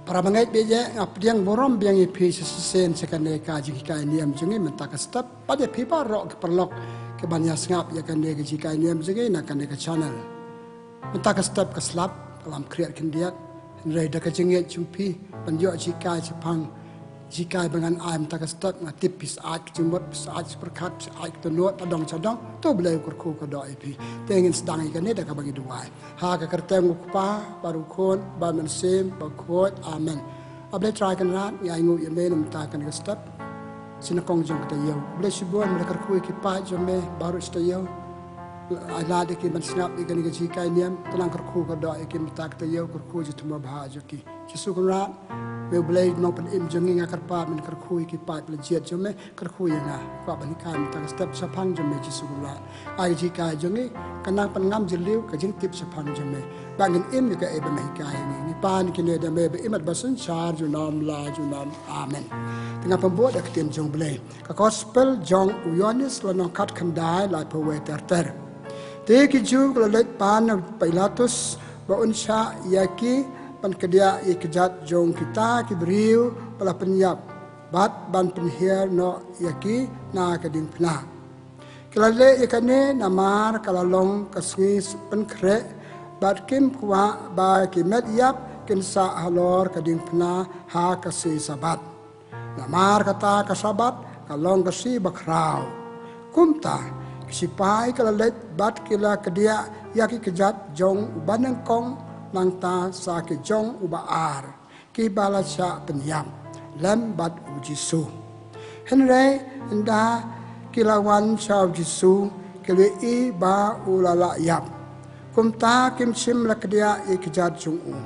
para mangai beje ngap diang borom biang ipi sesen sekane ka jika niam jengi mentak step pada pipa rok perlok ke banya ngap ya kan de jika niam jengi nak kan de channel mentak step ke slap dalam kreat kendiat rai da ka jengi jumpi panjo jika jepang jika dengan aim tak step ngatip pis at jumot pis at perkat pis at tenot adong cadong tu belai kurku ke do ipi tengin sedang ikan ni dah ka bagi dua ha ka kerteng ukpa baru kon ba men sem ba khot amen ablai try kan rat ya ingu ya men ta kan step sinakong jong ta yo blai sibuan mereka kurku ki pa jome baru sta yo ala de ki man snap ikan ni jika niam telang kurku ke do ikin ta ta yo kurku jutuma bha joki Jisu kan rat we blai no pen im jengi ngakar pa men kurku ki pa lejiat jome kurku ya na pa ban kan ta step sapang jome Jisu kan rat ai jika jengi kanang pengam jeliu ka jing tip sapang jome bangin im ka e ban kai ni pan ki ne da me be imat basun char ju nam la ju nam amen tengah pembuat dak tim jong blai ka gospel jong uyonis la no kat kandai la po we ter te ki ju la let pan Pilatus ba unsha yaki pan kedia ikjat jong kita ki briu pala penyap bat ban penhiar no yaki na kading pna kelale ikane namar kalalong kasngi penkre bat kim kwa ba ki met yap kinsa halor kading pna ha kasi sabat namar kata kasabat kalong kasi bakrau kumta sipai kalalet bat kila kedia yaki kejat jong ubanang kong nang ta sa ke jong ubaar ki balasya penyam lem bat Jisu henre enda kilawan sa Jisu kele i ba ulala yap kumta kim sim la kedia i kejat jong u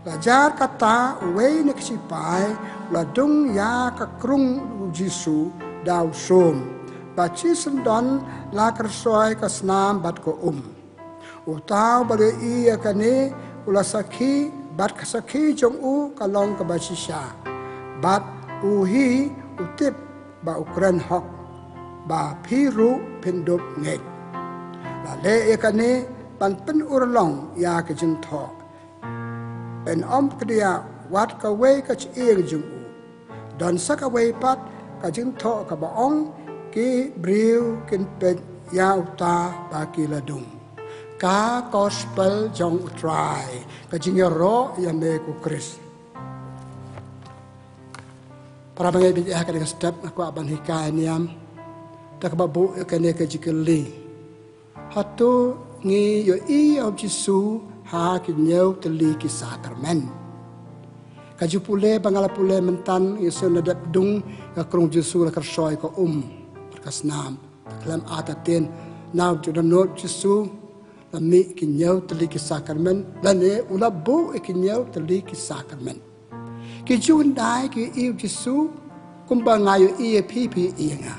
lajar kata we nek sipai la dung ya ka krung Jisu daw som baci sendon la kersoy kasnam bat ko utau bale iya kane ula sakhi bat kasakhi jong u kalong ka basisha bat uhi utip ba ukran hok ba phiru pindup ngek la le kane pan pen urlong ya ka jing tho en om kdia wat ka we ka chi jong u don saka we pat ka jing tho ka ba ong ki briu kin pet yau ta ba ki ladung ka gospel jong try ka jingero ya me ku Kris para bangai bi ha ka step aku aban hikay niam tak babu ka ne ka jikeli Hato ngi yo i of Jisu ha ki nyau teli ki sakrament ka jupule bangala pule mentan yeso nadap dung ka krung Jisu la kersoy ko kasnam taklam atatin now to the note Jisu la mi kinyau teli ki sakrament la ne ulabu kinyau teli ki sakrament ki jun dai ki i Jisu kumba ngayo i pp i nga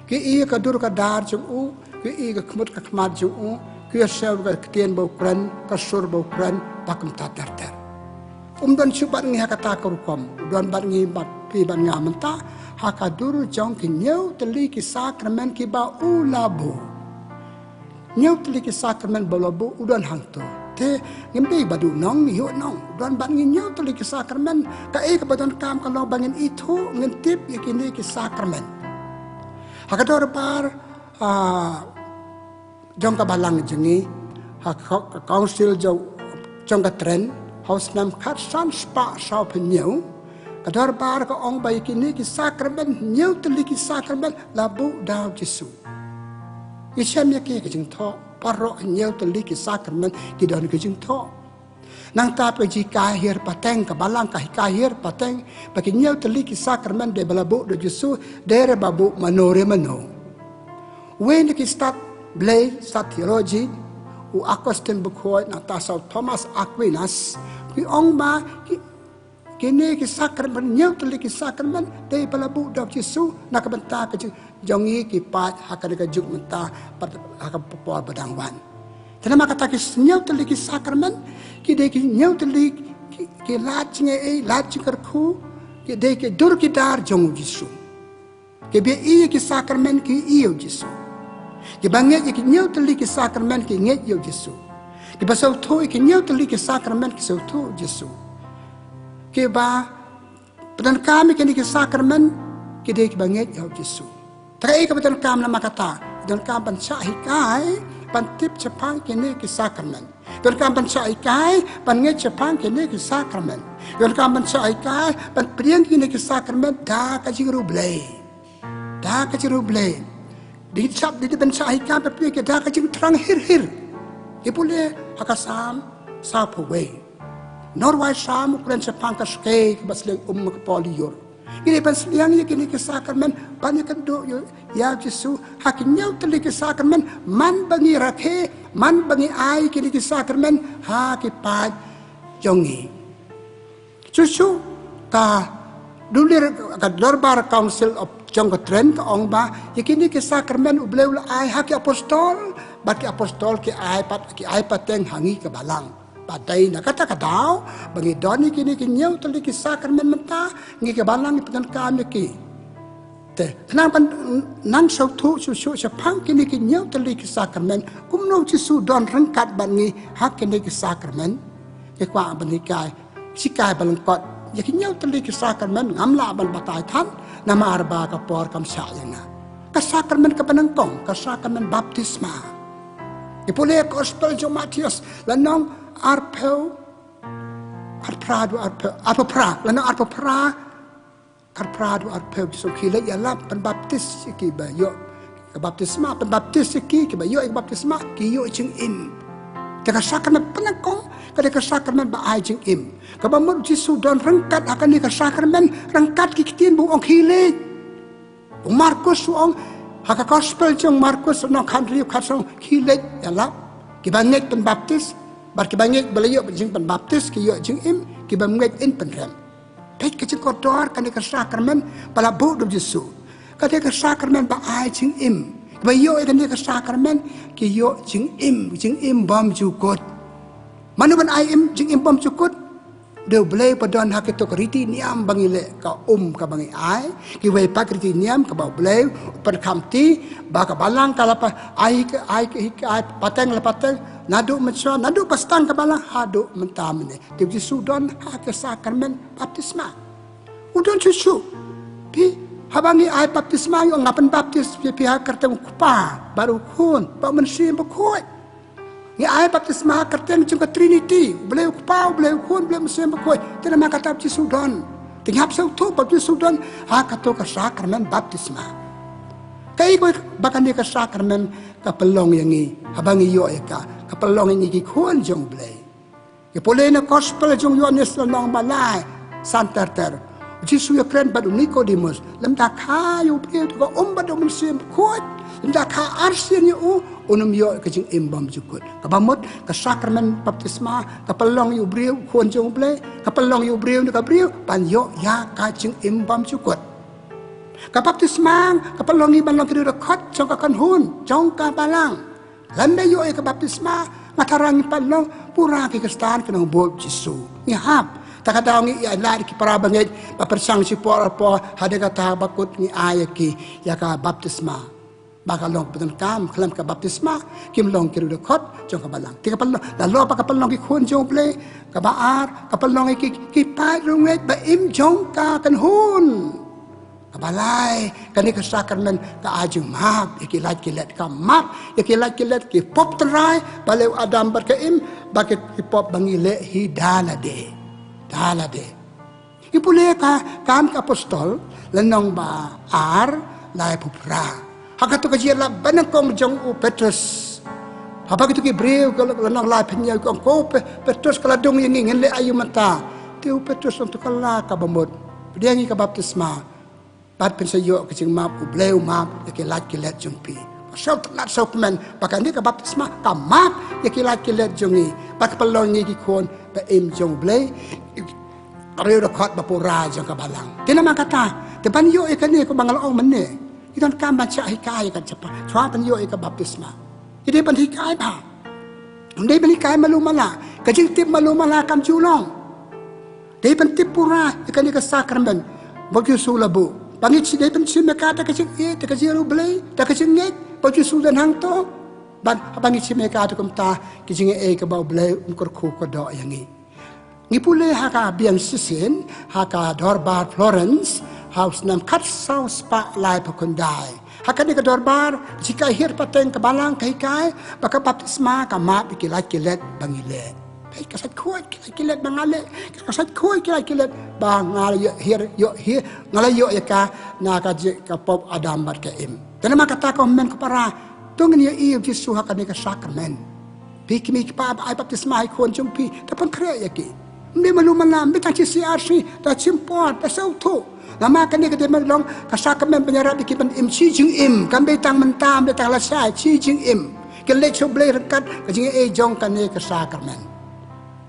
ki i ka dur ka dar jung u ki i ka kmut ka kmat jung u ki sel ka tien bo kran ka sur bo kran pakam ta ter dan chubat ngi hakata ka rukom don bat ngi bat pi ban nga menta hakaduru jong ki nyau teli ki sakrament ki ba ulabu nyau teli ki sakrament balabu udan hangto te ngimbi badu nong yo nong udan ban ngi nyau teli ki sakrament ka e ka badon kam ka lo bangin itu ngintip yakini ki sakrament hakador par jong ka balang jengi council jong ka trend house nam khat san spa sao penyau kadar bar ka ong bai kini ki sakrament nyau teli ki sakrament labu daw Jisu isam yake ki jing tho paro nyau teli ki sakrament ki don ki jing tho nang ta pe ji ka hir pateng ka balang ka hir pateng pa ki nyau teli ki sakrament de balabu do Jisu dere babu manore mano when ki start blay start theology u akostem bukoy na ta Saint Thomas Aquinas ki ong ba kini ki sakrament nyau teli ki sakrament de balabu do Jisu nak benta ka jongi ki pat hakane ka juk menta pat hakap popol badangwan tenama kata ki nyau teli ki sakrament ki de ki nyau teli ki lach nge e lach karku ki de ki dur ki dar jong Jisu ki be i ki sakrament ki i Jisu ki banget ki nyau teli ki sakrament ki nget yo Jisu ki basau tho ki nyau teli ki sakrament ki sau tho Jisu Keba pedan kami kini ke sakramen kide ke banget ya Jisu. Terakhir ke pedan kami nama kata pedan kami banca hikai pantip cepang kini ke sakramen. Pedan kami banca hikai panget cepang kini ke sakramen. Pedan kami banca hikai pan priang kini ke sakramen dah kajiru blay. Dah kajiru blay. Dicap di banca hikai tapi ke dah kajiru terang hir. Ipule hakasam sapaway. Norway sam ukuran sepang kaskei kebasleng kepalior. Ini pasliang ya kini kesakramen banyak kedok ya Jisu hakinya teli kesakramen man bangi rakhe man bangi ai kini kesakramen hakipat jongi. Susu ka dulir ka darbar council of Jongkotren ka ongba ya kini kesakramen ubleu ai haki apostol baki apostol ki ai pateng hangi ke balang. Padai nak kata kadau bagi doni kini kinyau tali ki sakramen mentah ngi ke balang ni pedan kami ki te kenapa nang sautu susu sepang kini kinyau tali ki sakramen kumno Jisu don rengkat bangi hak kini ki sakramen ke kwa banikai sikai balengkot ya kinyau tali ki sakramen ngamla ban batai tan nama arba ka por kam sa yana ka sakramen ka penengkong ka sakramen baptisma ipule gospel jo Matius lanong arpeu arpradu arpra lana arpradu arpeu so kile ya lap penbaptis ki ba yo ke baptisma penbaptis ki ba yo ke baptisma ki yo jing im te ka sakramen penakong ka de ka sakramen ba ai jing im ka ba mo Jisu don rengkat akan ni ka sakramen rengkat ki kitien bu ong kile bu Markus ong haka gospel jong Markus no country kasong kile ya lap ki banget penbaptis bar ki bangek belayo jing pen baptis ki yo jing im ki bangek in pen rem pek ke jing kodor kan ke sakramen pala bu do Jisu ka de ke sakramen ba ai jing im ba yo kan de ke sakramen ki yo jing im bom jukut manu ban ai im jing im bom jukut de blai padon hak to kriti niam bangile ka ka bangi ai ki we pakriti niam ka ba blai per kamti ba ka balang kala pa ai pateng la pateng nadu menso nadu pastang ke balang hadu mentamne de Jisu don hak sakramen baptisma udon Jisu pi habangi ai baptisma yo ngapen baptis pi hak kerteng kupa baru kun ba mensim ba koi ni ai baptisma kerteng chung Trinity beliau kupa beliau kun beliau mensim ba koi tena makata Jisu don tinghap sau tu ba Jisu don hak to ka sakramen baptisma kai ko bakan dia ka sakramen ka pelong yang ni habangi yo ka kapalong ini ki kuan jong blay. Ke pole na gospel jong Yohanes long malai santerter. Jisu ya kren badu Nicodemus lam da kha yo prio to badu mensim kuat. Lam da kha arsin yo unum yo ke jing imbam jukut. Kabamot ka sakramen baptisma kapalong yo brio kuan jong blay. Kapalong yo brio ni ka brio pan yo ya ka jing imbam jukut. Kapaptisma kapalong iban long kiri rekot jong ka kanhun jong ka balang. Landa yo ke baptisma ngatarang palong pura ki kestan kenang bol Jisu ni hap takadaw ngi ya lari ki para banget papersang si por hade kata bakut ni ayaki ya ka baptisma bakalong betul kam kelam ka baptisma kim long kiru dekot jong ka balang tiga palong lalu apa ka palong ki khun jong ple ka baar ka palong ki pai runget ba im jong ka kan hun kabalai kani ka sakramen ka ajung map ikilat kilat ka map ikilat kilat ki pop terai balew adam berkeim bakit ki pop bangile hidalade dalade ipule ka kam ka apostol lenong ba ar lai pupra hakato ka jira banang kong jong Petrus apa gitu ki breu kalau lenong lai penya ko Petrus kala dong ini ngele ayu mata tiu Petrus untuk kala ka bamot dia ngi ka baptisma pat pensayo ke jing map ubleu map ke lat ke let jumpi pasal lat sokmen pakai ni ke baptisma ka map ke lat ke let jungi pak pelong ni ki kon pe im jong blei areu rekot bapura jong ka balang kena makata te pan yo e kan ni ko bangal ong menne iton kam baca hikai kan cepa chwa pan yo e ka baptisma ide pan hikai ba ndai ban hikai malu mala ka jing tip malu mala kam julong dei pan tip pura e kan ni ka sakramen bagi sulabu pangit si dai pensi mereka tak kecil tak kecil beli tak kecil nget baju sudan hang to ban pangit si mereka tu kumta kecil ke bau beli ukor ku ko do yang ni Ngipule haka biang sisin, haka dorbar Florence, haus nam kat sau spa lai pakundai. Haka ni ka dorbar, jika hir pateng kebalang kai, baka baptisma ka ma bikilat kilet bangile. Hey, kasat kuat kilat bangale, kasat kuat kilat bangal hir ngalay yo ka na ka pop Adam bat ka im. Dan makata ko men ko para tungin ya iyo Jisu haka ni ka sakrament. Pikmi pa ay baptisma ay kon jumpi, tapon kre yaki. Hindi malumalam, bitang si CRC, ta simpot, ta sauto. Lama kan dia kata melong, kasakamen penyarap dikipan im, chi jing im, kan betang mentam, betang lasai, chi jing im. Kelek coblay rekat, kajing jong kan dia kasakamen.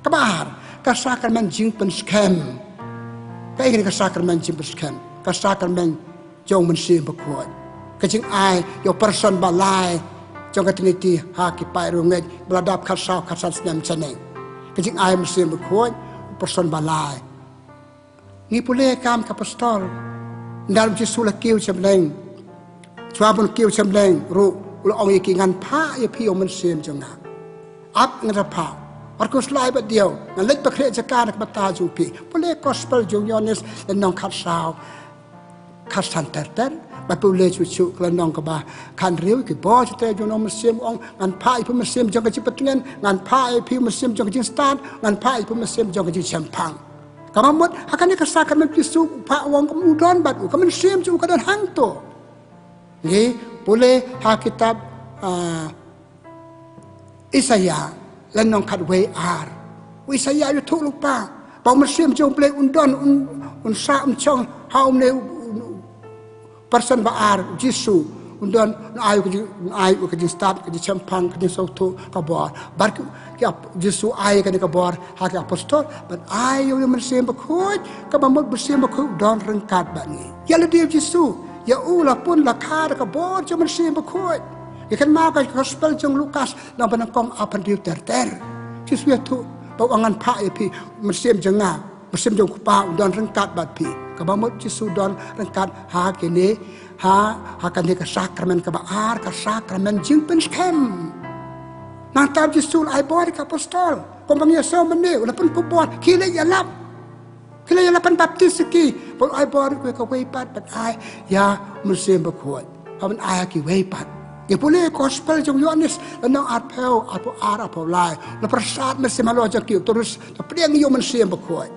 Kabar, kasakamen jing pen scam. Kaya ini kasakamen jing pen scam. Kasakamen jong mensim berkuat. Kajing ai, yo person balai, jong katiniti, haki pai runget, beladap kasau, kasat senam ceneng. Kajing ai mensim berkuat, person balai. Ni pulih kam kapostol dalam Jisu la kiu semleng chuabun kiu semleng ru ul ong iki ngan pha ye phi om sem jonga ap ngara pha arkus lai ba dio ngan lek bakre jakar ka bata ju pi pulih gospel jong yones le nong khat sao khat san ter ba pulih chu kla nong ka ba kan riu ki bo te jong om sem ong ngan pha i pu sem jong ka chi patngen ngan pha i pi sem jong ka jing start ngan pha i pu sem jong ka jing champang kamamot hakane ka sakrament Jisu pa wong udon bat u kamen sim ju ka dan hangto ngi pule ha kitab Isaya lanong kat we ar Isaya yu thu lupa pa sim ju ple undon un sa chong haum ne person ba ar Jisu undon ayu ka ji start ka ji champang ka ji sautu ka bor bar ki Jisu ay ka ni ka bor ha ka apostol but ayu yo mensim bakut ka bamot bersim bakut don rengkat ba ni ya le dia Jisu ya ula pun la kha ka bor jo mensim bakut ya kan ma ka gospel jong Lukas na banakong apan diu ter Jisu ya tu bawangan pa ya pi mensim jenga mensim jong pa don rengkat ba pi ka bamot Jisu don rengkat ha ke ni ha kan dia ka sakrament ka baar ka sakrament jing pen scam nang tab Jisu ai bor ka apostol kompang ya so mene ula pun ko bor kile ya lapan baptis ki pol ai bor ka wei pat but ai ya muslim bakot haban ai ki wei pat ya pole gospel jong Yohanes nang apel apo lai la prasad muslim alo ki terus priang yo muslim bakot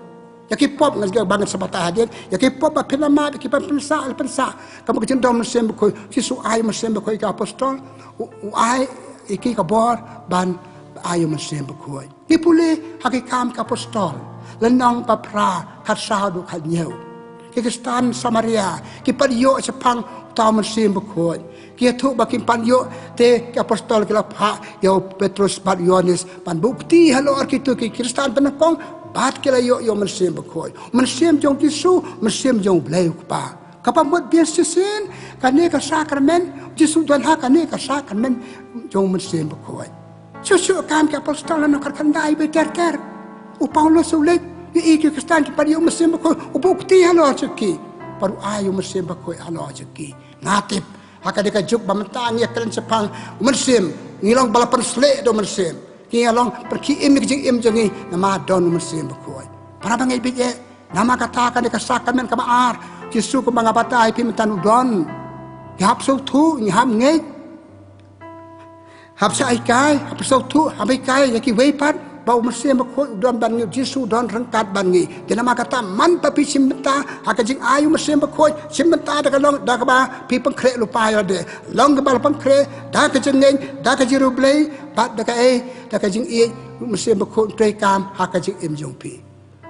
ya ki pop ngal banget sabata hadir ya ki pop apilama ki pensa kamu kecendom mesim ko Jisu ay mesim ko ka apostol ay iki ka bor ban ayo mesim ko ni puli hakikam ka apostol lenong papra kasadu kanyo ki kristan Samaria ki padyo sepang ta mesim ko ki tu bakin panyo te ki apostol ki lapha yo Petrus ban Yohanes ban bukti halo arkitu ki kristan penakong bat kila yo mensim bakoi mensim jong Jisu mensim jong blay pa kapamot biasin kane ka sakrament Jisu dan ha kane ka sakrament jong mensim bakoi susu kam ka apostol no kandai be ter u Paulus ulit i kristan ki pariyo mensim bakoi u bukti halo cheki paru ayo mensim bakoi halo cheki natip hakade ka juk bamtang ya kelen sepang mensim ngilong balapan sle do mensim kia long pergi imik jing im jengi nama don mesim bakoi para bangai bije nama katakan ka sakrament ka baar Jisu ko mga batay pimentan udon hap so tu ni ham ngai hap sa ikai hap so tu hap ikai yaki weipat bau mesim bakoi udon ban Jisu don rengkat ban ngi nama kata man papi simenta hakajing ayu mesim bakoi simenta da long da ka ba pi pengkre lupa yo de long ka bal pengkre da ka jengeng da ka jiru blai bat da ka jing i mesim bakoi tre kam hakajing im jong pi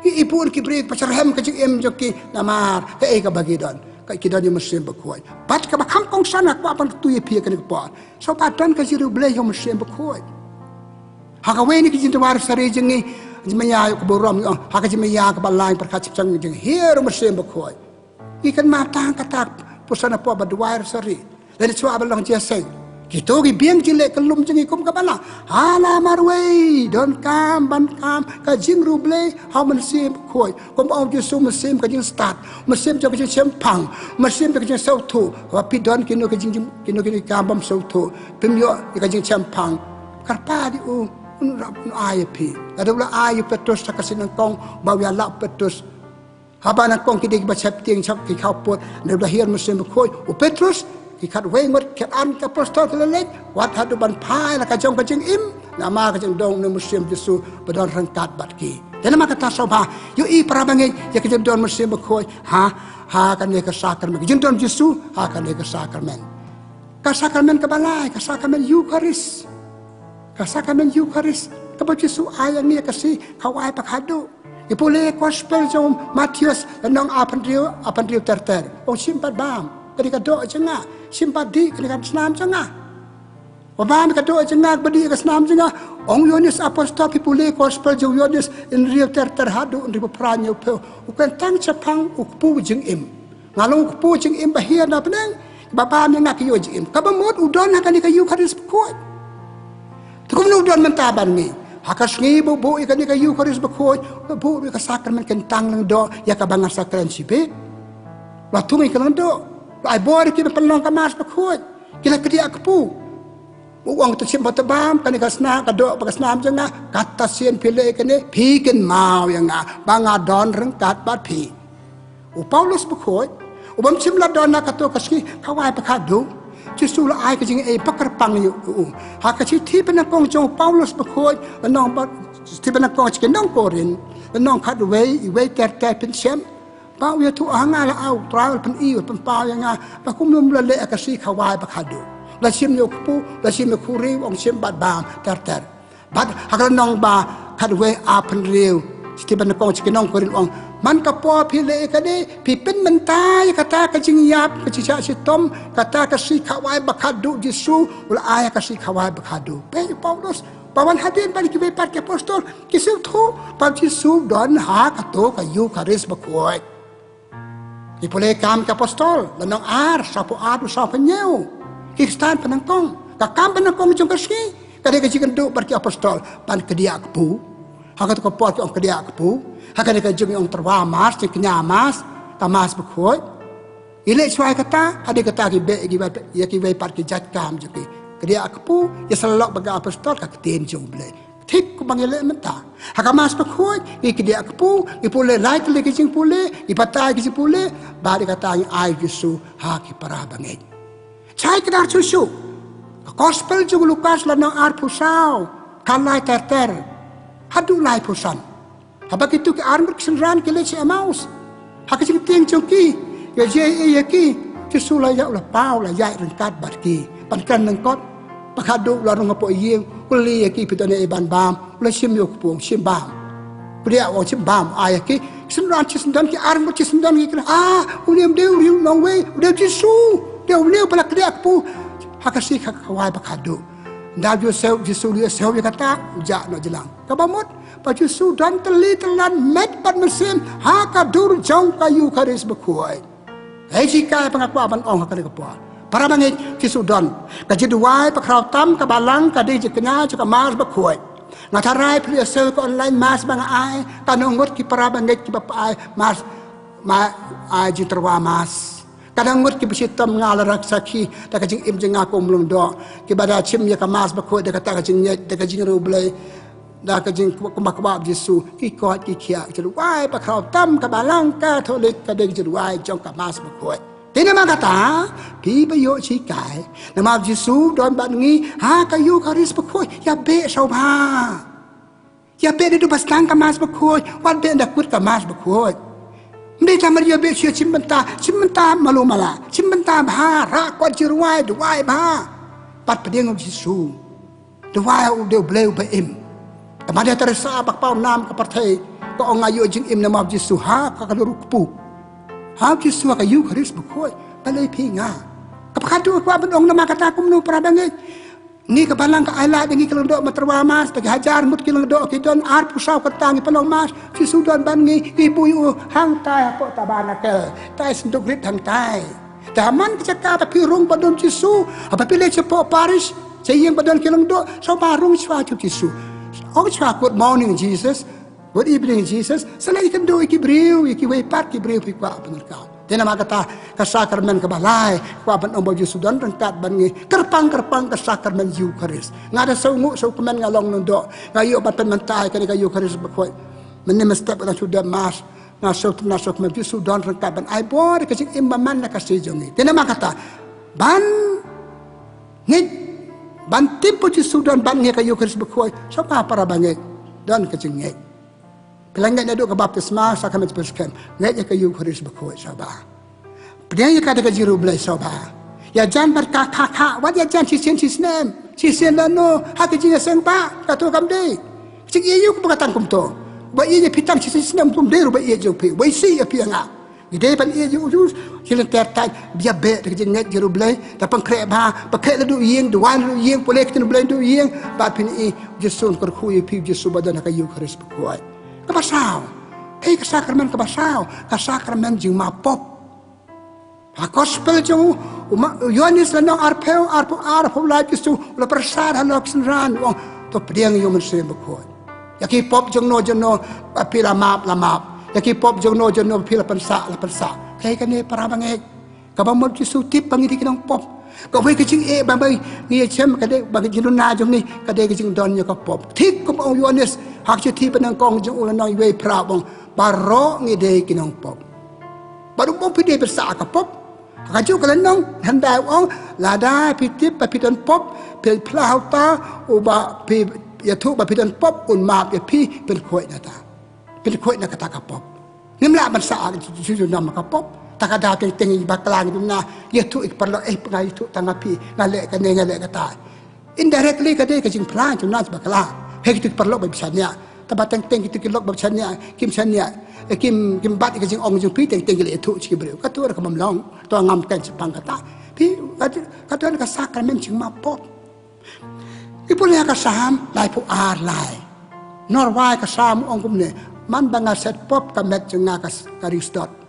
ipun ki bri pasarhem ka jing im joki namar ka bagi don ka kidon yo mesim bakoi bat ka ba kam kong sana ko apan tu ye pi ka ni ko so patan ka jiru blai yo mesim bakoi hakawe ni kijin tawar sari jengi jimaya ko borom haka jimaya ka balai perkat cipcang jeng hero mesim bakoi ikan matang katak pusana po badwar sari dan chua balong jeseng gitu gi biang jile kelum jengi kum ka bala hala marwei don kam ban kam ka jing ruble ha mesim bakoi kom au Jisu mesim ka jing start mesim ka jing sempang mesim ka jing sautu wa pidon kino ka jing kam bam sautu pimyo ka jing sempang karpa di Ai pi. Ada pula ai Petrus takasi nangkong bawa lak Petrus. Haba nangkong kita baca tiang cap kita pot. Ada pula hian musim berkoi. Petrus kita wengot kita an ke apostol kelelek. Wat hadu ban pai la kajong kajing im. Nama kajing dong ni musim Jisu bedon rengkat batki. Dan nama kata soba. Yo i parabangai ya kajing don musim berkoi. Ha kan dia ke sakrament. Kajing don Jisu ha kan dia ke sakrament. Ke sakrament kebalai, ke sakrament Eucharis. Ke sakrament Eucharis. Kepada Jisu ayang ni kasih kawai pakhadu. Ipole gospel jom Matius nong apan riu ter. Ong simpat bam. Ketika doa jengah. Simpat di ketika senam jengah. Wabam ketika doa jengah berdiri ke senam jengah. Ong Yohanes apostol ipole gospel jom Yohanes in riu ter hadu riu peranyo pe. Ukan tang cepang ukpu jeng im. Ngalung ukpu jeng im bahia na peneng. Bapa yang nak kiyo jeng im. Kabamut udon akan dikayu kadis kuat. Tukum udon mentaban ni. Hakas ngi bu ikan ni kayu kadis berkuat. Bu ikan sakrament kentang lang do ya kabangan sakran sipe. Lah tungi kelang do. Lah bor kita pelong kamas berkuat. Kila kedia kepu. Uang tu simpat tebam kan ikan senam kado pakai senam jengah kata sien pilih kan ni pikin mau yang banga don rengkat bat pi. Paulus berkuat. Ubam simla dona kato kaski kawai pakadu Jisu la ai kajing pakar pang yu ha kachi ti penakong jong Paulus bakoi nong ba ti penakong chiken nong korin nong khat wei ter pen sem pa wi tu anga la au travel pen i pen pa yang pa kum lum la le kasi kawai pakadu la sim yo pu la sim yo kuri ong sim bat bam ter bat hakal nong ba khat wei a pen riu ti penakong chiken nong korin ong man kapo pile kade pipin mentai kata kajing yap kacica sitom kata kasih kawai bakadu Jisu ula ayah kasih kawai bakadu pe Paulus pawan hadin balik ke part ke apostol kisah tu pa Jisu don ha kato kayu karis bakuai ipole kam ke apostol lanong ar sapo adu sapo nyeu kistan penangkong kakam penangkong jong kasih kade kajing do part ke apostol pan kedia kepu hakat ko pot ke kedia kepu hakan ka jeng yang terwamas di kenyamas tamas bekoi ile suai kata ada kata ki be ya ki pat ki jat kam juki kedia kepu ya selok baga apostol ka ketin jong ble tik ku bangile menta hakamas bekoi ki kedia kepu ki pule lai ki jeng pule ki patai ki pule ba di kata yang ai Jisu ha ki para bangai chai kedar susu gospel jong Lukas lanang ar pusau kalai ter hadu lai pusan habak itu ke armur kesenran ke lece amaus hak sing tiang congki ya je ya ki Jisu la ya ulah pau la ya rengkat barki pankan nengkot pakadu la rong apo yeng uli ya ki pitone ban bam la sim yo kupung sim bam pria wong sim bam ay ki senran sendan ki armur sendan ki uliam deu riu nong we udah Jisu deu leu pala kriak pu hak sik hak kawai pakadu ndak yo seu Jisu dia seu ya kata ujak no jelang kabamut Paju sudan teli telan met pat mesin haka dur jong kayu karis berkuai. Jika pengakuan ong haka dikepua. Para bangit ki sudan. Kaji duai pakrau tam kabalang kadi jekenya juga mas berkuai. Ngatarai pria sel ko online mas bang ai kanungut ki para bangit ki bapai mas ai jiterwa mas. Kadang-kadang ki besitam ngalarak sakhi ta kajing im jeng aku belum do ki bada chim ya kamas berkuai de kata kajing de kajing rublai dah kajing kumak Jisu ikot kikia jeruai pakrau tam kabalang ka tholik kadeng jeruai jong kamas berkuat tina kata pi bayo cikai nama Jisu don bangi ha kayu karis berkuat ya be soba ya be di pas tang kamas berkuat wan be ndak kut kamas berkuat mbe tamar ya be sia cimbenta malu mala cimbenta ba ra kot jeruai duai ba pat pedeng Jisu duai u de bleu ba im Kepada THERESA'S bakpau nam kepartai ko ngayo jing im nama Jisu ha ka kalurukpu ha Jisu ka yu haris bukoi balai pinga kapakadu ko abang nama kata ko menu prabangai ni kebalang ka ala dengi kelendok materwa mas bagi hajar mut kelendok kidon ar pusau ketangi pelong mas Jisu don bangi ibu yu hang tai po tabanakel tai senduk rit hang tai taman kecaka tapi rung badon Jisu apa pilih cepo Parish sayang badon kelendok so barung swa Jisu good morning Jesus, good evening Jesus. Selain ikan do iki beriu, iki way part ki beriu pikwa benar kau. Tena makata ka sakramen ka balai kwa ban ombo Jisu don rengkat ban ngi kerpang ka sakramen Eucharis ngada saungu sakramen ngalong nondo ngayo ban mentai ka Eucharis bakoi menem step na sudah mas na sakramen Jisu don rengkat ban ai bor ka sing imbaman na ka sejongi tena makata ban ngi ban tipu Jisu don ban ngi ka Eucharis bakoi so pa para bangi don ka sing ngi Pelanggan ada ke baptisma sakrament persekutuan. Ngai ke Eucharis bakoi sabar. Dia kata ke jiru belai sabar. Ya jan berkata wat ya jan sisen lano hak jinya sempa kata kamde. Cik ieu berkata kumto. Ba ieu pitam sisen tum deru ba ieu pi. Ba isi ya pianga. Ide ban ieu jus silen tertai dia be ke jingat jiru belai tapang krek ba pakai ledu yeng duan ledu yeng boleh kita belai ledu yeng ba pin i Jisun kerkhui pi Jisu badan ke Eucharis bakoi. Kabasau, ke sakramen kabasau, ka sakramen jing mapop. Ha gospel jing Yohanes lanang arpo la Jisu la persad halok senran wong to priang yo mense bakoi. Ya ki pop jing no pila map. Ya ki pop jing no pila pensa. Kai kane para bangai. Kabamot Jisu tip pangiti kinong pop. Kau boleh kecing babai ni cem kadai bagi jinun na jong ni kadai kecing don nya kapop. Tik ko ong Yohanes hak ti penang kong jong ulan nang wei prabong Baroh ni dei kinong pop. Baru pop pide bersa kapop. Kaju kalen nong handai ong lada pitip papidan pop pel plau ta uba pi ya tu papidan pop un map ya pi pel khoi na ta. Pel khoi na kata kapop. Ngimla bersa jujur nama kapop. Takada ting baklang itu na yetu ikperlo pengai itu tangapi ngalek kata indirectly kade kajing plan tu nas bakala hek itu perlo babisanya tabateng teng itu kilok babisanya kim bat kajing ong jung pi teng gele itu ci breu katur ka mamlong to ngam ten sepang kata pi kata ka sakramen jing mapop ipule ka sam lai pu ar lai norway ka sam ong kumne man banga set pop ka met jung ka karistot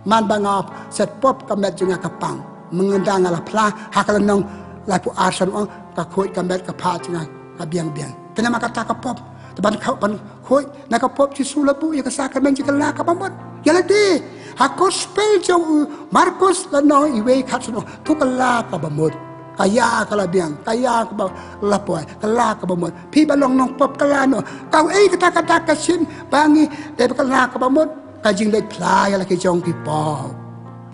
man bangap set pop kamet jenga kapang mengendang ala pla hakalanong lapu arsan ong ka khoi kamet ka pha jenga ka biang kena makata ka pop taban khoi na ka pop Jisu labu ya ka sakramen jikala ka pamot yalati ha gospel jong Markus lano iwe khatno tukala ka bamot kaya kala biang kaya ka lapo kala ka bamot pi balong nong pop kala no kau kata kasin bangi de kala ka bamot kajing lek playa la kejong pipo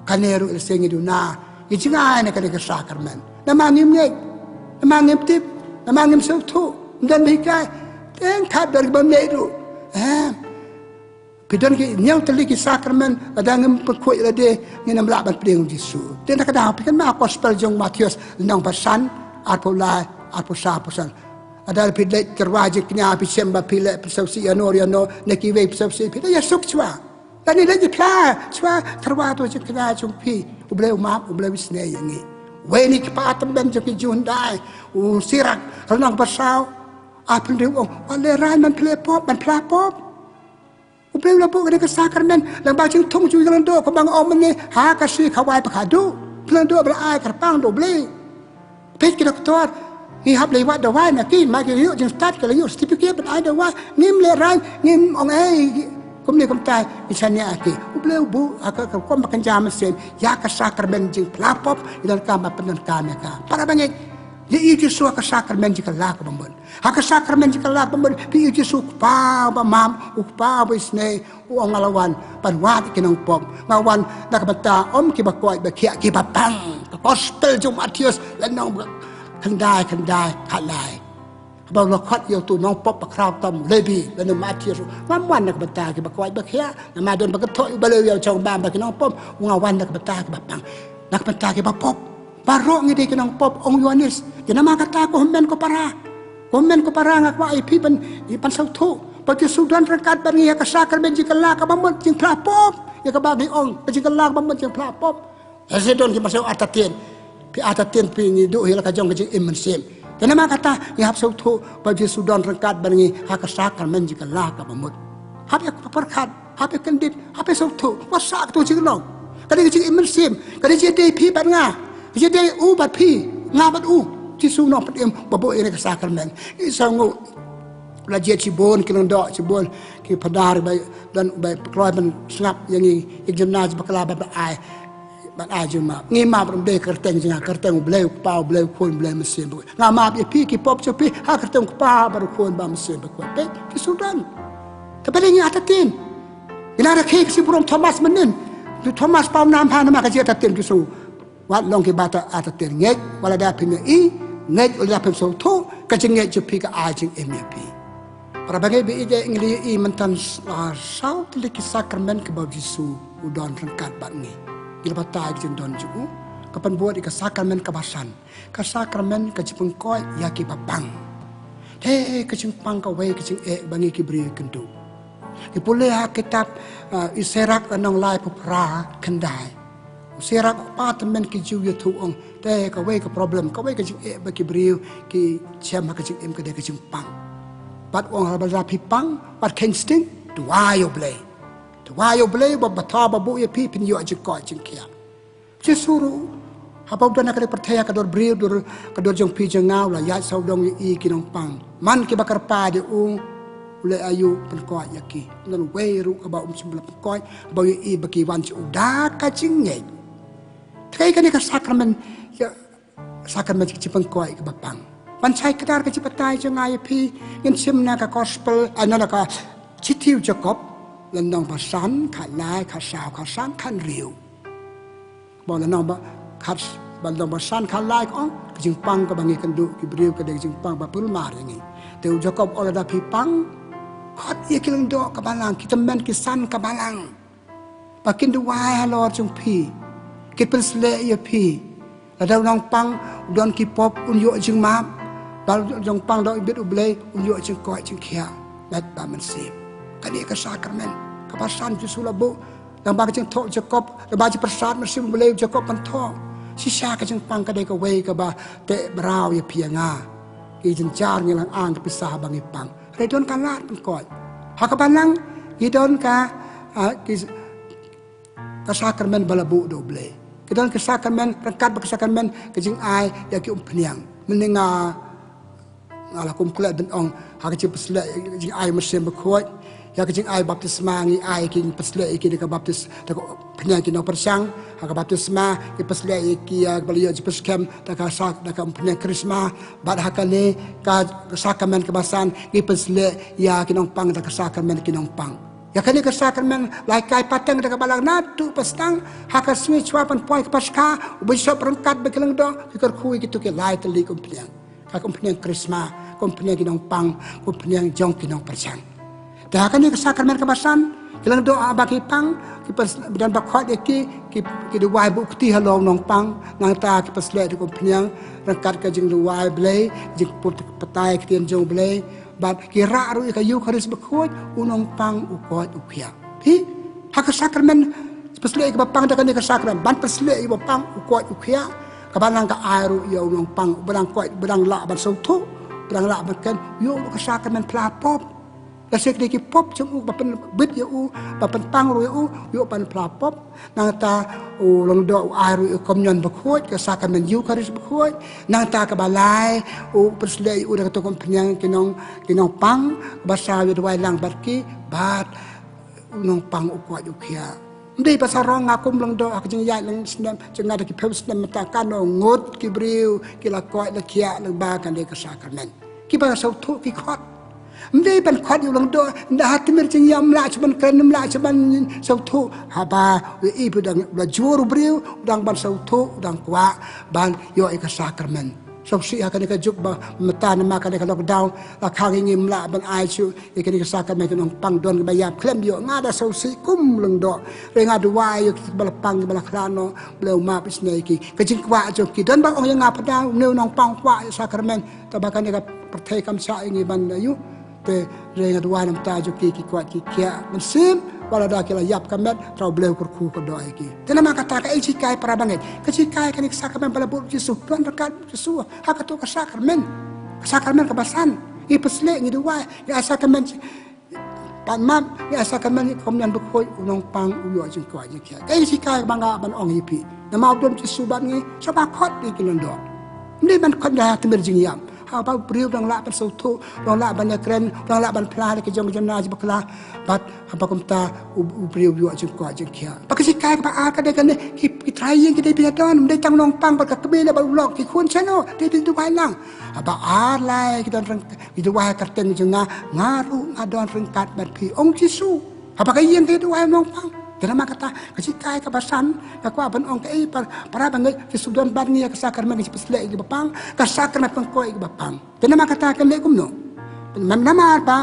kaneru ilsengi duna ijinga na kade sakramen namangim tip namangim sautu dan bika ten kadar bamedu pidon ki nyau teli ki sakramen adangem pekoi la de nginam la ban pring Jisu ten kada pikan ma gospel jong Matius nang pasan arpola arposa pasan ada pidlet kerwaje knya pisemba pile pesausi anoriano nekiwe pesausi pida ya sukchwa Tadi lagi pla, cuma terwatu cekena cumpi, ubleu map, ubleu bisne yangi. Weni kepatem ben cumpi jundai, sirak, renang bersau, apa dia orang, waleran man pla pop. Ubleu lapu kena kesakramen, lembaga cing tung cui kelando, kembang om ni, ha kasih kawai pakadu, kelando berai kerpang do beli. Pej kita keluar, ni hab lewat dawai nakin, magi yuk jeng start kalau yuk stifikir berai dawai, ngim leran, ngim ong kumni kumtai isanya aki ubleu bu aka kom makan jam sen ya ka sakramen jing plapop idan ka mapenan ka meka para bangi ye Jisu ka sakramen jing la ka bambon aka sakramen jing la bambon pi Jisu pa ba mam pa ba isne u ngalawan panwat kinong pop ngawan nakabata om ki bakoi ba kia ki papang gospel jum Matius lanong kandai halai Baru kat yang tu nong pop pakraw tam lebih dan Matius maman nak betah ke bakwai bakhia nama don baketok balau yang cong bam bagi nong pop ngawan nak betah ke bapang nak betah ke bapop Baroh ngide ke nong pop ong Yohanes nama kata ko men ko para ngak wa ipi pan sautu pati sudan rekat bari ya ka sakramen jikala ka bamot jing plapop ya ka bagi ong jikala ka bamot jing plapop asedon ki masau atatin pi ni do hila ka jong ke imen sim Kenapa kata yang hapsau tu bagi sudan rengkat bagi hak sakramen jika lah kabamut. Hap yang perkat, hap yang kendit, hap yang sautu. Wasak tu jika long. Kadang jika imersim, kadang jika pi bat ngah, jika bat pi ngah bat Jisu nong patim babu ini sakramen. Isangu Raja Cibon kilang dok Cibon ki padar bai dan bai keluar ben sengap yang ni jenaz bakala ba ai jema ngi ma brom de kerteng jinga kerteng bleu pau bleu kun bleu mesin bu nga ma bi pi ki pop chopi ha kerteng pa baru kun ba mesin bu pe ki sudan tapi ni atatin ina ra ke si brom Thomas menen tu Thomas pau nam pa nama ka ji atatin ki su wat long ki bata atatin ngej wala da pi i ngej wala pi so tu ka jing ngej chopi ka ai jing mep Rabangai bi ide ingli I mentan sau teliki sakrament ke bau Jisu udon rengkat bat ni. Gila batai jeng don ju. Kapan buat ika sakrament kebasan. Ka sakrament ke jepeng koi ya ki papang. He ke jeng pang ka wei ke jeng bangi ki beri kendu. Ki boleh ha kitab iserak anong lai pupra kendai. Serak apartemen ki ju ya tu ong. Te ka wei ke problem ka wei ke jeng bagi beri ki siam ke jeng ke de ke jeng pang. Bat orang rabal pipang, bat Kingston, duayo blay, bat bataba bu ye pipin yo aja kau jengkia. Jesuru, habau dana kali percaya kador beriu kador jeng pi jengau lah ya saudong I kinong pang. Man ki bakar pa de ule ayu penkoi yaki. Nan weru kabau sebelah penkoi, bau ye I bagi wan udah kacingnya. Terkai kan ka sakrament ya sakrament ki penkoi ke bapang. Pancai kedar ke cipatai jengai pi ngin simna ka gospel anala ka citiu Jacob lendong pasan khalai khasau khasan khan riu bo lendong ba khas bandong pasan khalai ko jing pang ka bangi kendu ki briu ka de jing pang ba pul mar ngi teu Jacob ola da pi pang khat ye kileng do ka balang ki temen ki san ka balang pakin du wai halor jung pi ki persle ye pi ada nong pang don ki pop un yo jing map Bal jong pang do ibit ublay unyo jeng koi jeng kia bat ba man sip kani ka sakrament ka pasan Jisu labu dang ba jeng thok Jacob da ba ji prasad man sim ublay Jacob pan thok si sha ka jeng pang ka de ka wei ka ba te brau ye pia nga ki jeng jar ngi lang ang ka pisah bang I pang re don ka lat pan koi ha ka banang I don ka ki ka sakrament balabu do ublay ki don ka sakrament rangkat ba ka sakrament ka jeng ai ya ki umpniang meninga ala kumpulan dan ong hakajing pesle jing ai mesin berkuat ya kajing ai baptisma ngi ai king pesle iki de baptis de penyang kino persang haka baptisma ki pesle iki ya beliau je peskem de ka sak de ka penyang krisma bad hakane ka sakramen kebasan ki pesle ya kinong pang de ka sakramen kinong pang ya kani ka sakramen lai kai patang de ka balang natu pastang haka swi chwapan poi ka paska ubisho perangkat bekeleng do ki kui gitu ki lai teli kumpenyang kumpulan krisma, kumpulan kinong pang, kumpulan jong kinong persang. Dah kan ni sakramen kebasan, kilang doa bagi pang, dan bakhat iki ki duai bukti halo nong pang, nang ta ki pasle di kumpulan rangkat ka jing duai blay, jing petai ki jong blay, bat ki ra ru ka yu kharis bakhot unong pang ukot ukhia. Pi hak sakramen pasle ki bapang dah kan ni sakramen, ban pasle ki bapang ukot ukhia. Kabalang ka airu ya unong pang berang koi berang la ban sautu berang la ban kan yo ka sakramen plapop la sek de ki pop chung u bapen bit ya u bapen pang ru yo pan plapop nang ta u long do airu komnyon bakhot ka sakramen yu karis bakhot nang ta ka balai u perslei u da to kompenyang kinong pang basa yo dwai lang barki bat unong pang u kwa yu khia Ndi pasarong akum lang do aku jeng yai lang senam jeng ada ki peu senam matakan ngot ki briu ki la koi la kia lang ba kan de ka sakramen ki ba sau thu ki khot Ndi ban khot yu lang do nda hatimir jeng yam la chuban kan la chuban sau thu ha ba I bu dang la juru briu dang ban sau thu dang kwa ban yo ka sakramen so si akan ka juk ba mata na ma kan ka lockdown la khang ngim la ban ai chu I kan ka sakramen nong pang don ba yap klem yo nga da so si kum lang do re nga du wai yo bala pang bala klano bleu ma pisne ki ka jing kwa jo ki don ba ong nga pa da neu nong pang kwa sakramen ta ba kan ka perthai kam sa ngi ban yu te re nga du wai nam ta jo ki kwa ki kia man sim wala da kila yap kamet trau bleu kurku ko do iki tena ma kata ka ichikai para banget ka chikai kan sakramen bala bu Jisu tuan rekat Jisu haka to ka sakramen ka basan I pesle ngi duwa ya sakramen pan mam ya sakramen komyan bu khoi unong pang uyo jing ko jing kia ka ichikai banga ban ong ipi na ma dom Jisu ban ngi sa ba khot ni kilondo Ndi ban khot da timir jing yam hau ba beriu dang la ban sautu dang la ban kren dang la ban pla ke jong jana je bakla bat apa kumta beriu yu jeng ko jeng kia pakasi kai ba a ka de kan ki trying ki de pi don de tang long pang ba ka be le ba lok ki kun chano de tu bai lang apa a lai ki don rang ki tu wai ka ten jeng ngaru ngadon ringkat ban pi ong Jisu apa ka yen ke tu wai long pang Kenapa kata kecikai kebasan kakwa ban ong kai para bangai kesudon ban ni kesakramen ke peslek ke bapang kesakramen pengkoi ke bapang kenapa kata kan lekum no nama apa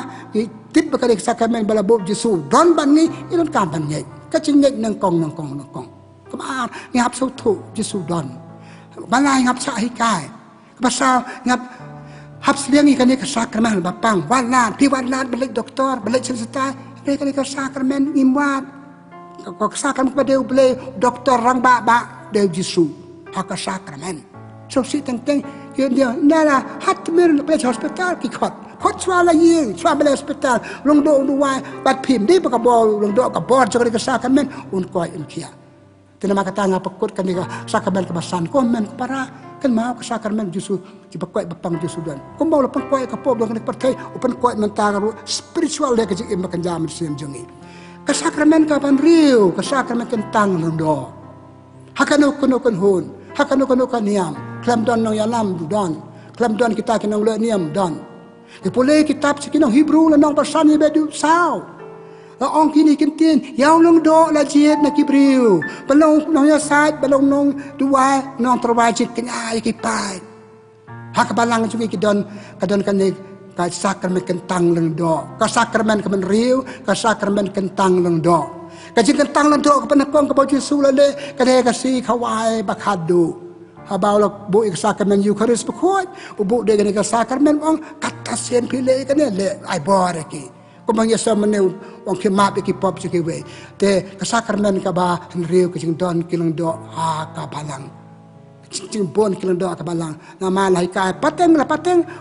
tip bakal kesakramen bala bob Jisu don ban ni ilon kam ban nyai kecingek nang kong kemar ngap sautu Jisu don balai ngap sa hikai pasal ngap hab sliangi kan kesakramen bapang walan pi walan balik doktor balik cerita mereka kesakramen imwat kau kesakramen kepada boleh doktor rang bak dari Jisu hak kesakramen so si tentang dia nala hat mer boleh hospital kikot kot swala ye swala hospital long do duai bat pim di pakabol long do kabor jadi kesakramen un koi kia tenama kata ngapakut kan dia kesakramen kebasan komen para kan mau kesakramen Jisu dipakoi bapang Jisu dan kau mau lepas koi kapop dengan partai open koi mentang spiritual dia kejik makan jam sim jongi kesakramen kapan riu kesakramen kentang londo hakano kono kon hun hakano kono kan niam klam don nong yalam don klam don kita kinong le niam don pole kitab sikinong Hebrew la nong pasan ni bedu sao la ong kini kintin yaw londo la jiet na kibriu balong nong ya sait balong nong duai nong terwai jit kenai kipai hakabalang jungi kidon kadon kanig kesakramen kentang lendo kesakramen kemen riu kesakramen kentang lendo kajin kentang lendo kepenakong kebau Jisu lale kade kasi kawai bakadu habau bu kesakramen Eucharis bekoi ubu de gani kesakramen ong katasen pile kane le ai bore ki kumang yesa meneu ong kemap ki pop sikiwe te kesakramen kaba riu kajin don kilendo ha kabalang cimbon kilendo kabalang nama lai kai pateng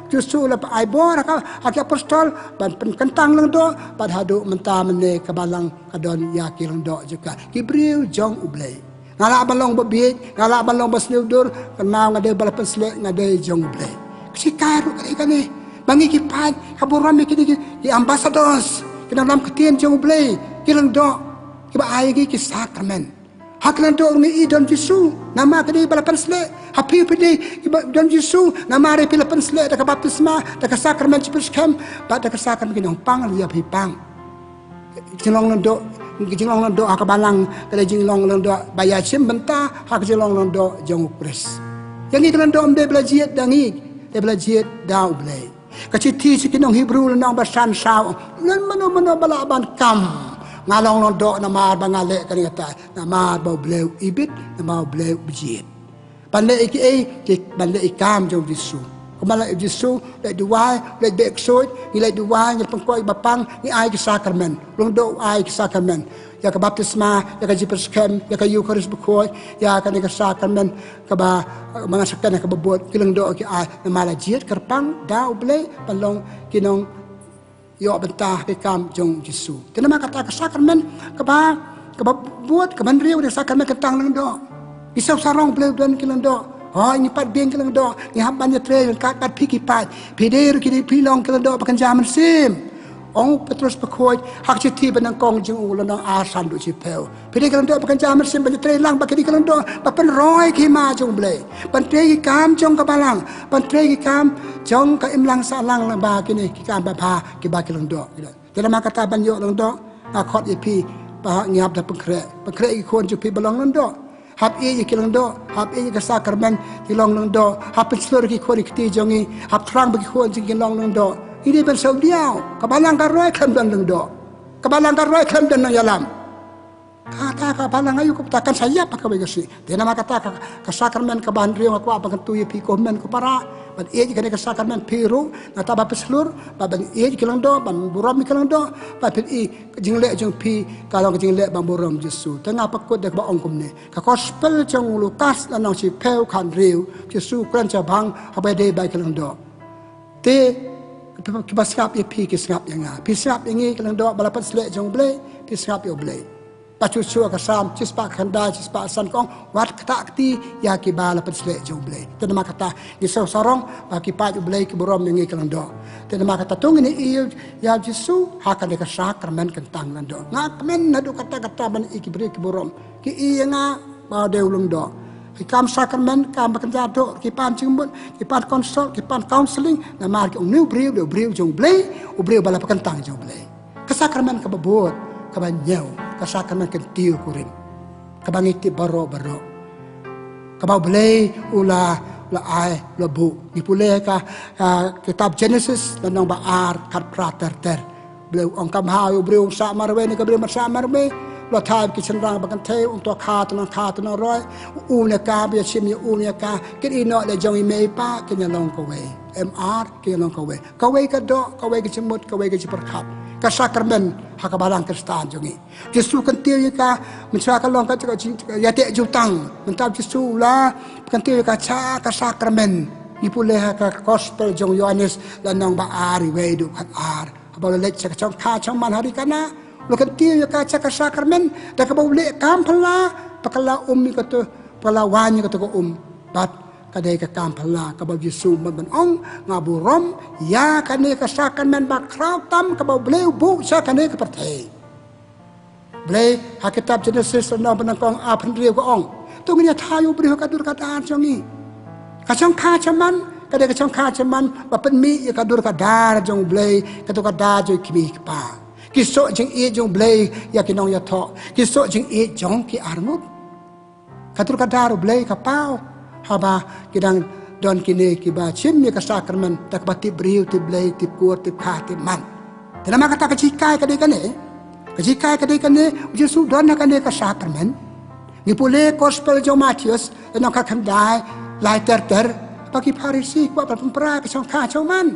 Jisu la ai bor ka aki apostol ban kentang lendo pad hadu menta mene kabalang kadon ya kilendo juga kibriu jong ublei ngala balong babit ngala balong basniudur kenau ngade balapan slek ngade jong ublei sikaru kani bangi kipat kaburam ki ambassadors kinam ketien jong ublei kilendo kiba ai ki sakramen haklan do ngi don Jisu nama kadi balapan slek hapi pedi don Jisu nama re balapan slek da baptisma da sakramen cipuskem ba da sakramen kinong pang liap hipang jinglong do akabalang kada jinglong do bayar sim benta hak jinglong do jong pres yang iklan do ambe belajiat dangi de belajiat dau blai kaciti sikinong Hebrew nang basan saw nan mano balaban kam ngalong do nama bangale kani kata nama bau bleu ibit nama bleu bejit panle iki panle ikam jong Jisu kumala Jisu le duai le beksoi ni le duai ni pengkoi bapang ni ai ke sakramen long do ai ke sakramen ya ke baptisma ya ke jipeskem ya ke Eucharis bekoi ya ke sakramen ke ba mangasakkan ke bebot kilang do ki ai nama jiet kerpang da uble palong kinong yo bentah bekam jong Jisu. Kenapa kata kesakramen keba buat keban riu de sakramen kentang lang do. Isau sarong bleu don kilang do. Oh ini pat beng kilang do. Ni haban ya tre kat pat piki pat. Pider kini pilong kilang do pakan jaman sim. Ong Petrus bekoi hak citi benang kong jeng ulang asan do cipeu. Pider kilang do pakan jaman sim banyak tre lang pakai kilang do papan roy kima jong blei. Pantre kam jong kabalang. Pantre kam jong ka imlang salang lang ba kini kita bapa kiba kilang do kita kata banyo lang do akot ipi pa ngiap da pengkre ikon jupi balong lang do hap e kilang do hap e ka sakramen kilong lang do hap slur ki khori kti jongi hap trang bagi khon jing kilong lang do ini ben sau diao kabalang ka roy kham dan lang do kabalang ka roy kham dan nang yalam kata kabalang ayu ko takkan saya pakai begasi dia nama kata ka sakramen ka bandri aku apa kan tuye pi komen ko para ban e kene ka sakramen piru na taba peslur ban e kilang do ban buram kilang do ba pit i jingle jong pi kalau jingle ban buram Jisu tengah pakut dek ba ongkum ne ka gospel jong Lukas la nong si peu kan riu Jisu kran cha bang habai de ba kilang do te kibasap e pi ki snap yang pi snap ingi kilang do balapat slek jong blei pi snap yo blei Pacu sua kasam cispa khanda cispa san kong wat kata kti ya ki bala pensle jong blei te nama kata ni sorong ba ki pa ju blei ki borom ngi kalando te nama kata tung ni il ya Jisu hakan de ka sakrament kentang lando ngak men nadu kata ban iki beri ki borom ki i nga ba de ulung do ki kam sakrament kam bakanja do ki pan chingbut ki pan konsol ki pan counseling na mar ki new breu jong blei u breu bala kentang jong blei ka sakrament ka babot ka banyau kasakrament kentiu kurin kabangiti Baroh kabau belai ula ai lebu dipulai ka kitab Genesis dan nong baar kat prater beleu ong kam hau breu sa marwe ni ka breu sa marwe lo thai ki chenrang bakan the untuk kha tan roi u ne ka bia chim u ne ka kin ino le jong i mei pa kin long ko we mr kin long ko we ka do ka we ki chimut ka we ki perkhat ka sakrament hakabalang Kristan jongi Jisu kentiu ka mencakan long ka ya te jutang mentab Jisu la kentiu ka cha ka sakrament ipule ka gospel jong Yohanes lanong baari we du khat ar abal le cha chong kha chong man hari kana lo kentiu ka cha ka sakrament da ka bole kam phala pakala mi ka to pala wani ka to bat kadai ka kam phala ka ba Jisu man ong ngaburom ya kane ka sakrament ba kraw tam ka ba bleu bu sa kane ka perthei blei ha kitab Genesis no ban kong a phan riu ko ong tung nya thayu breu ka dur ka dan chongi ka chong kha chaman kadai ka chong kha chaman ba pen mi ka dur ka dar jong blei ka to ka da jo kimi pa kiso jing e jong blei ya kinong ya tho kiso jing e jong ki armut ka dur ka dar blei ka pau haba kidang don kini kiba chim ni ka sakrament tak bati briu ti blei ti kur ti kha ti man tenama kata ka cikai ka de kane Jisu don ka ne ka sakrament ni pule gospel jo Matius no ka khandai lai ter bagi Parish kwa pra ka chong kha chong man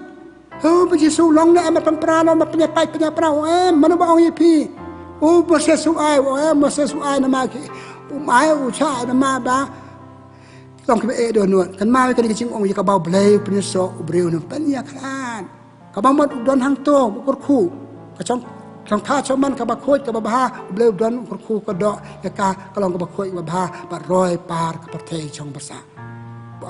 ho ba Jisu long na ma pra no ma pnya pra manu ba ong yipi o bo se su ai mo se su ai na ma ki mai u cha na ma baต้องไปโดนนวดกันมาไปกันจริงองค์กบาเบลย์เป็นโซเบลน์เป็นยาคลานกบาหมดโดนทางโตกดคู่กระช่องท่าช่องมันกบาโคยกบาบาเบลย์โดนกดคู่กระดอยากากลองกบาโคยกบาบาปะรอยปาร์กับประเทศช่องภาษา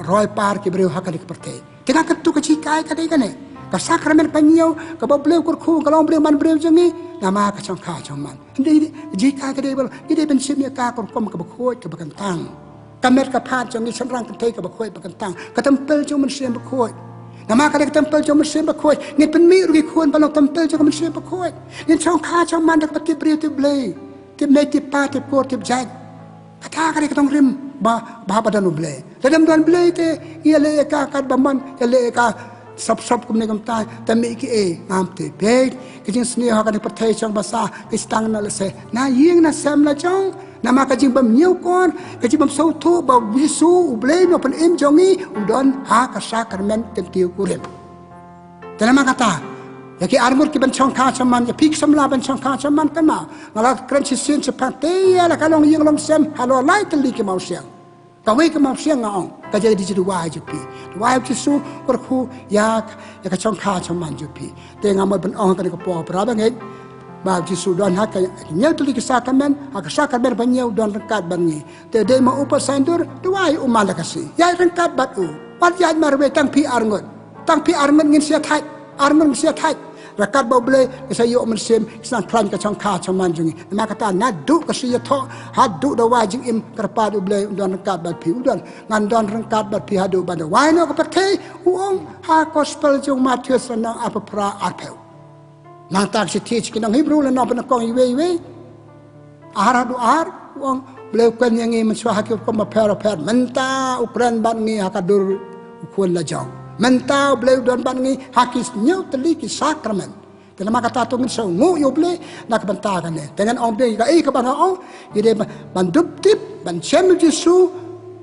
รอยปาร์กับเบลย์ฮักกันกับประเทศที่การกระตุกกระชีกายกันได้กันเนี่ยกระซักระเม็ดปัญญากบาเบลย์กดคู่กลองเบลย์มันเบลย์จังนี้นามากระช่องข้าช่องมันนี่จีกายกันได้บ่นี่ได้เป็นเสียมีกากรกมกับโคยกับกันตั้งkamet ka phat jong ni chanrang kan thei ka ba khoi ba kan tang ka tempel jong man sem ba khoi nama ka dek tempel jong man sem ba khoi ni pen mi ru ki khon ba lok tempel jong man sem ba khoi ni chong kha chong man dak ti bre ti blei ti nei ti pa ti por ti jai ka tha ka dek tong rim ba dan blei dadam dan blei te ye le ka ba man ye le ka sop kum ne kam tai ta mi ki e ngam te be ki jing sne ha ka ni pathai chong ba sa ki stang na le se na ying na sam la chong nama ka jing bam nhiều con ka jing bam sâu thu ba Jisu blei no pen im jongi udon ha ka sakrament kentiu kuren te nama kata ya ki armur ki ban chong kha chaman ya phik samla ban chong kha chaman kan ma ngala kran chi sin se phan te ya la ka long ying long sem halo lai Tylli ki mau siang ka we ka mau siang ngong ka jadi di Jowai ju pi Jowai Jisu kor khu ya ka chong kha chaman ju pi te ngamot ban ong ka ko po pra ba ngai ba Jisu don ha ka nyel Tylli ki sakrament ha ka sakrament ban nyel don rangkat ban ngi te de ma upa sandur Jowai umala kasi ya rangkat bat u pat ya marwe tang pi arngot ngin sia thai arngot sia thai rakat ba ble sa yo man sem san klan ka chong kha chaman jungi ma kata na du ka sia tho ha du da wa jing im karpa du ble don rangkat bat pi don ngan don rangkat bat pi ha du ban wa no ka pathe uong ha gospel jong Matius na apra apel nang tak si teach kinang Hebrew la no ban kong iwe ara du ar uong ble kwen yang ngi man swa ha ko ma per menta ukran ban ngi hakadur ukun la jong menta ble don ban ngi hakis nyau Tylli ki sakrament tenama kata tu ngin so ngu yo ble nak banta kan ne dengan ong be ka ka ban ong ide ban dup tip ban chem Jisu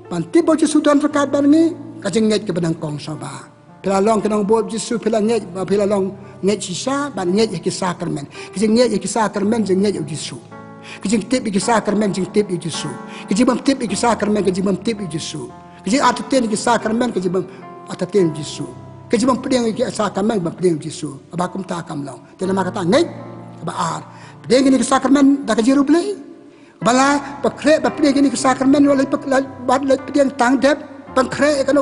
ban tip Jisu don rakat ban ngi ka jing nget ke ban kong so ba pila long kenong bo Jisu pila nget pila long nget sisa ban nget ki sakrament ki jing nget ki sakrament jing nget Jisu ki jing tip ki sakrament jing tip Jisu ki jing bam tip ki sakrament ki jing bam tip Jisu ki jing ataten ki sakrament ki jing bam ataten Jisu ki jing bam pedeng ki sakrament bam pedeng Jisu abakum ta kam long tenama kata nget ba ar pedeng ni ki sakrament da ka jiru ble Bala pakre bapri gini ke sakramen wala bad le pediang tang dep pakre kano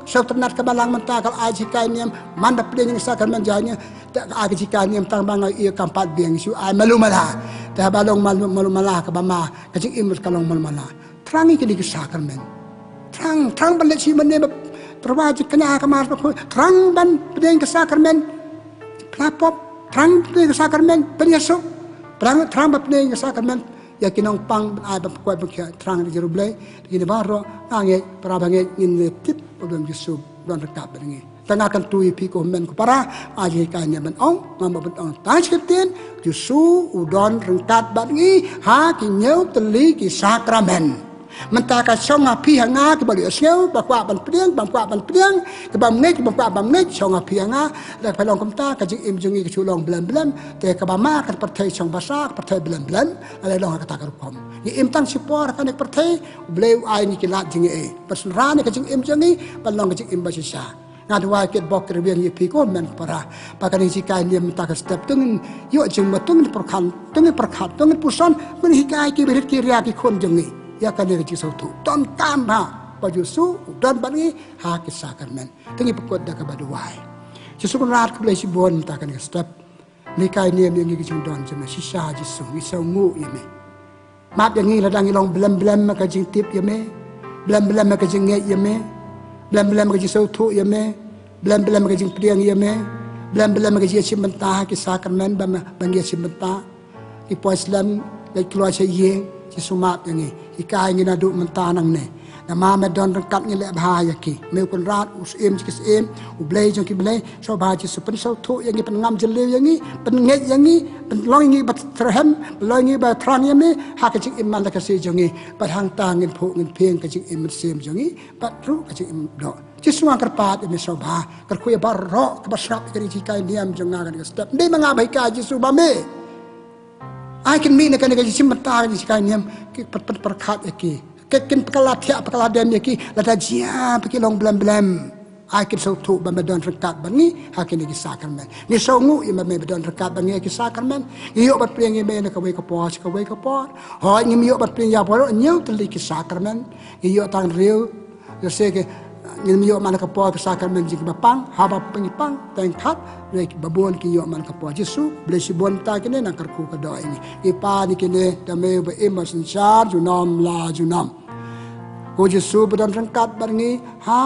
so ternat ke balang mentah kal aji kainiam man bapri gini sakramen janya tak aji kainiam tang bangai ia kampat biang isu ai malumala ta balong malumala ke bama kajing imut kalong malumala terangi gini ke sakramen terang balik si mene terwajib kena kamar terang ban pediang ke sakramen pelapop terang pediang ke sakramen penyesuk terang bapri ke sakramen ya kinong pang ay kuat berkah terang di jerublay di Baroh angin perabangin in tip problem Jisu don rekap bengi tengahkan tui piko men ko para aji kanya ben ong ngam ben ong tan skiptin Jisu udon rengkat bengi ha kinyau teli ki sakramen mentaka songa pi hanga ke bali aseu bakwa ban priang ke bam ngej songa pi hanga la pelong komta ka jing im jungi ke chulong blam te ka bama ka perthai song basak perthai blam ala long ka takar kom ni im tang sipor ka nek perthai bleu ai ni kilat jing e persrane ka jing im jungi palong ka jing im basisa ngadwa ket bok rebian yi pi ko men para pakani sikai ni mentaka step tung yo jing matung perkhan tung pusan men hikai ki berit ki ria ki khon jungi ya kan dia Jisu tu don tambah baju su don bani ha kisah karmen tengi pekot dah kepada Jowai Jisu rat ke belai bon takkan ke step nikai ni yang ngi jing don jema sisa Jisu wisau ngu yeme map yang ngi ladang ilong blem ka jing tip yeme blem ka jing ngai yeme blem ka Jisu tu yeme blem ka jing priang yeme blem ka jing simentah kisah karmen bangi simentah ki poislam lai keluar saya Jisu map yang ngi ikai ngi nadu mentanang ne nama medon rengkat ngi lek bahaya ki meu kon rat usim jikis em ublei jong ki blei so bah Jisu pen so thu yang ngi pen ngam jelew yang ngi pen ngej yang ngi pen long ngi bat terhem long ngi ba trang yang ni ha ka jing iman la ka si jong ngi bat hang ta ngin phu ngin pieng ka jing im sem jong ngi bat ru ka jing im do Jisu ang kerpat emi so bah ker kuya Baroh ka basrap ka ji kai niam jong nga ka step ndai manga bai ka Jisu ba me I can mean kan ka Jisu mentah ni kai niam ki perkhat ki ken pekalatia pekaladan ki lada jia peki long blam I can so tu ba medon rekat bangi hakin ki sakramen ni so ngu i me medon rekat bangi ki sakramen iyo bat priang i me na ka we ka pot ho ngi mi yo bat priang ya Baroh nyau teli ki sakramen iyo tang riu yo se ke ngi mi yo man ka pot ki sakramen jing bapang haba pengipang tang khat rek babon ki yo man ka pot Jisu blesi bon ta kene na karku ka do ini ipa ni kene dame ba emotion char junam la junam ko Jisu badan rengkat barngi ha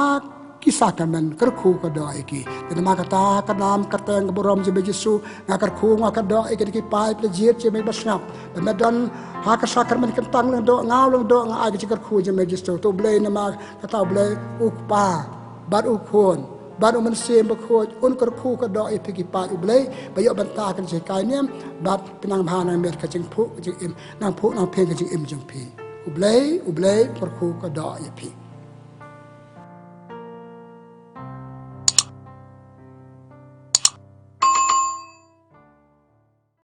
kisah kamen kerku ka do iki dan makata kanam kateng borom je Jisu ngakarku ngakado iki ki pai plejit je me basngap dan ha ka sakramen kentang lang do ngaw lang do nga agi kerku je me Jisu to blei nama kata blei ukpa bar ukon baru mensem berkot un kerku ka do iki ki pai blei bayo banta kan je kai nem bat pinang bhana mer ka jing phu jing im nang phu nang phe ka jing im jing pi ublei kerku ka do iki